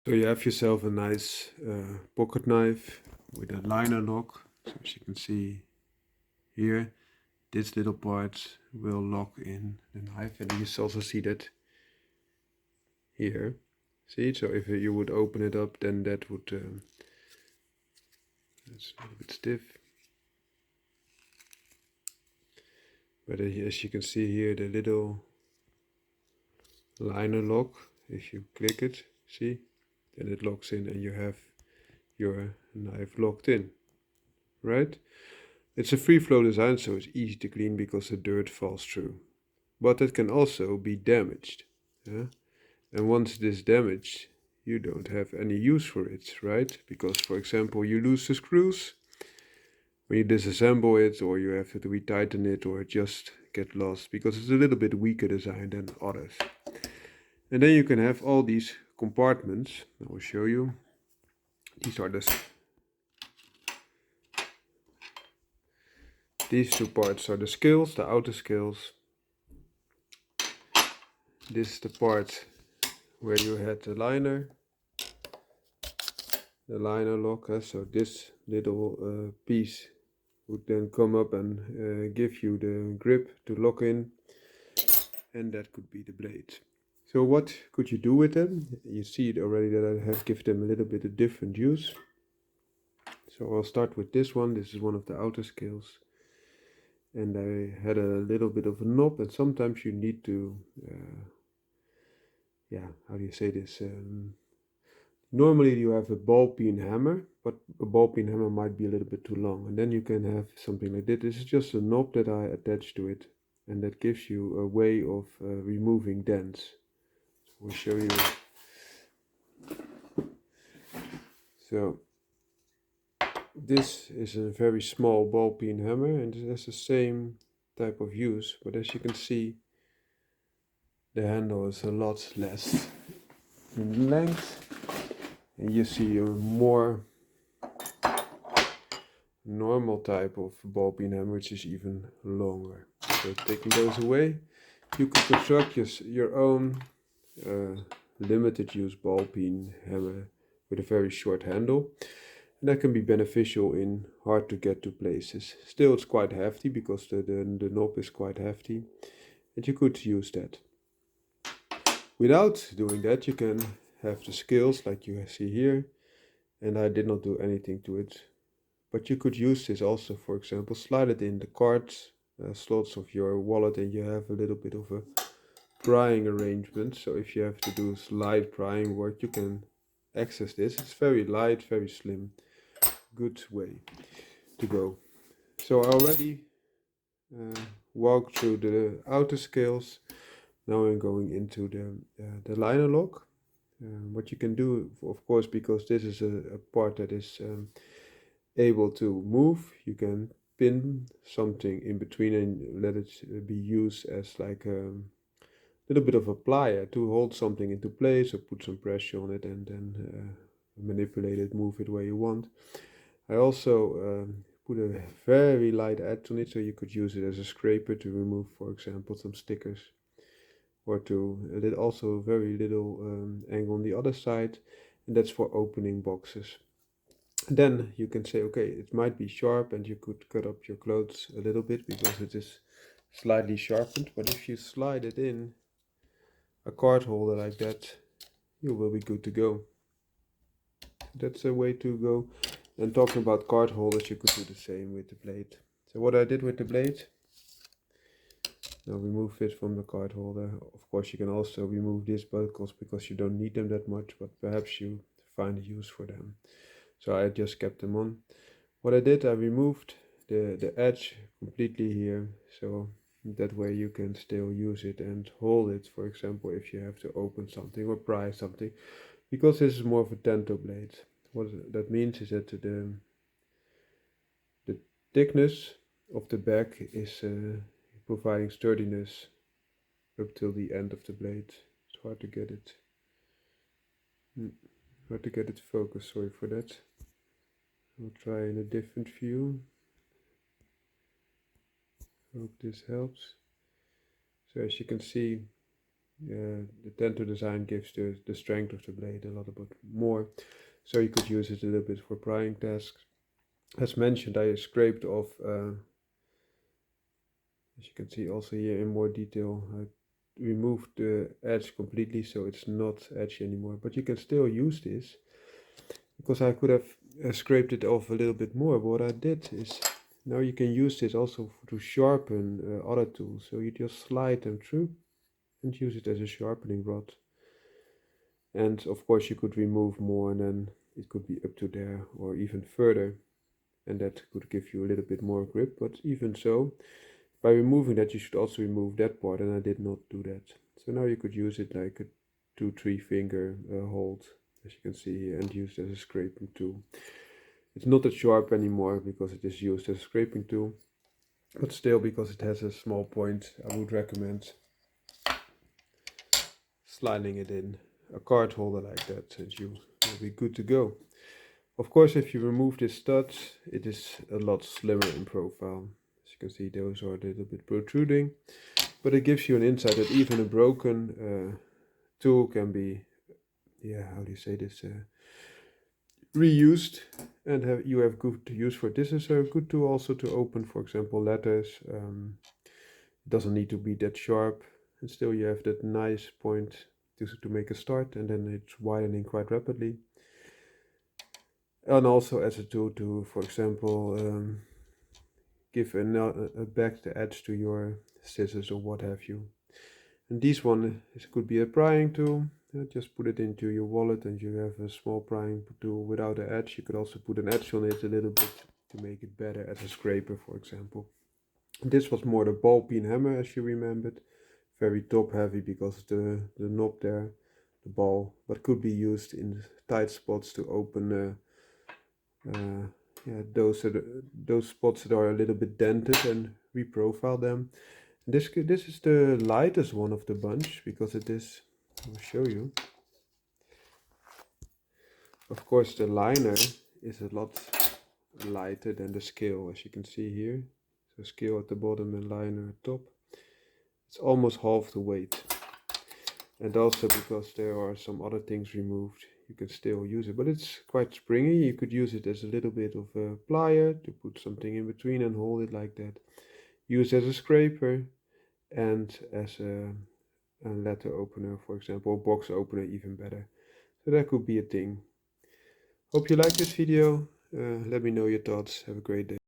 So you have yourself a nice pocket knife with a liner lock. So as you can see here, this little part will lock in the knife, and you also see that here. See, so if you would open it up, then that would, that's a little bit stiff. But as you can see here, the little liner lock, if you click it, see, then it locks in and you have your knife locked in, right? It's a free flow design, so it's easy to clean because the dirt falls through. But it can also be damaged. Yeah? And once it is damaged, you don't have any use for it, right? Because, for example, you lose the screws when you disassemble it, or you have to retighten it, or just get lost because it's a little bit weaker design than others. And then you can have all these compartments. I will show you. These two parts are the scales, the outer scales. This is the part where you had the liner lock. So this little piece would then come up and give you the grip to lock in, and that could be the blade. So what could you do with them? You see it already that I have given them a little bit of different use. So I'll start with this one. This is one of the outer scales, and I had a little bit of a knob, and sometimes you need to how do you say this? Normally you have a ball peen hammer, but a ball peen hammer might be a little bit too long, and then you can have something like this. This is just a knob that I attach to it, and that gives you a way of removing dents. So we'll show you. So this is a very small ball peen hammer, and it has the same type of use, but as you can see, the handle is a lot less in length, and you see a more normal type of ball peen hammer, which is even longer. So taking those away, you can construct your own limited use ball peen hammer with a very short handle, and that can be beneficial in hard to get to places. Still, it's quite hefty because the knob is quite hefty, and you could use that. Without doing that, you can have the scales like you see here, and I did not do anything to it. But you could use this also, for example, slide it in the card slots of your wallet, and you have a little bit of a prying arrangement. So if you have to do light prying work, you can access this. It's very light, very slim, good way to go. So I already walked through the outer scales. Now I'm going into the liner lock. What you can do, of course, because this is a part that is able to move, you can pin something in between and let it be used as like a little bit of a plier to hold something into place, or put some pressure on it and then manipulate it, move it where you want. I also put a very light edge on it, so you could use it as a scraper to remove, for example, some stickers, or to also very little angle on the other side, and that's for opening boxes. Then you can say, okay, it might be sharp, and you could cut up your clothes a little bit because it is slightly sharpened. But if you slide it in a card holder like that, you will be good to go. That's a way to go. And talking about card holders, you could do the same with the blade. So what I did with the blade, now remove it from the card holder. Of course, you can also remove these buckles because you don't need them that much, but perhaps you find a use for them. So I just kept them on. What I did, I removed the edge completely here, so that way you can still use it and hold it, for example, if you have to open something or pry something, because this is more of a tento blade. What that means is that the thickness of the back is providing sturdiness up till the end of the blade. It's hard to get it. Hard to get it focused, sorry for that. I'll try in a different view. Hope this helps. So as you can see, The Tento design gives the strength of the blade a lot bit more, so you could use it a little bit for prying tasks. As mentioned, I scraped off, as you can see also here in more detail, I removed the edge completely, so it's not edgy anymore, but you can still use this, because I could have scraped it off a little bit more. But what I did is, now you can use this also to sharpen other tools, so you just slide them through and use it as a sharpening rod. And of course you could remove more, and then it could be up to there or even further, and that could give you a little bit more grip. But even so, by removing that, you should also remove that part, and I did not do that. So now you could use it like a 2-3 finger hold, as you can see here, and use it as a scraping tool. It's not that sharp anymore because it is used as a scraping tool, but still, because it has a small point, I would recommend sliding it in a card holder like that, and you will be good to go. Of course, if you remove this stud, it is a lot slimmer in profile. As you can see, those are a little bit protruding, but it gives you an insight that even a broken tool can be, how do you say this, reused, and you have good use for it. This is a good tool also to open, for example, letters. It doesn't need to be that sharp, and still you have that nice point to make a start, and then it's widening quite rapidly. And also as a tool to, for example, give a back the edge to your scissors or what have you. And this one could be a prying tool. Just put it into your wallet and you have a small prying tool without an edge. You could also put an edge on it a little bit to make it better as a scraper, for example. This was more the ball peen hammer, as you remembered. Very top heavy because of the knob there, the ball, but could be used in tight spots to open those spots that are a little bit dented, and reprofile them. This is the lightest one of the bunch because it is, I'll show you. Of course, the liner is a lot lighter than the scale, as you can see here. So scale at the bottom and liner at top. It's almost half the weight. And also because there are some other things removed, you can still use it, but it's quite springy. You could use it as a little bit of a plier to put something in between and hold it like that. Use as a scraper and as a letter opener, for example, or box opener, even better. So that could be a thing. Hope you like this video. Let me know your thoughts. Have a great day.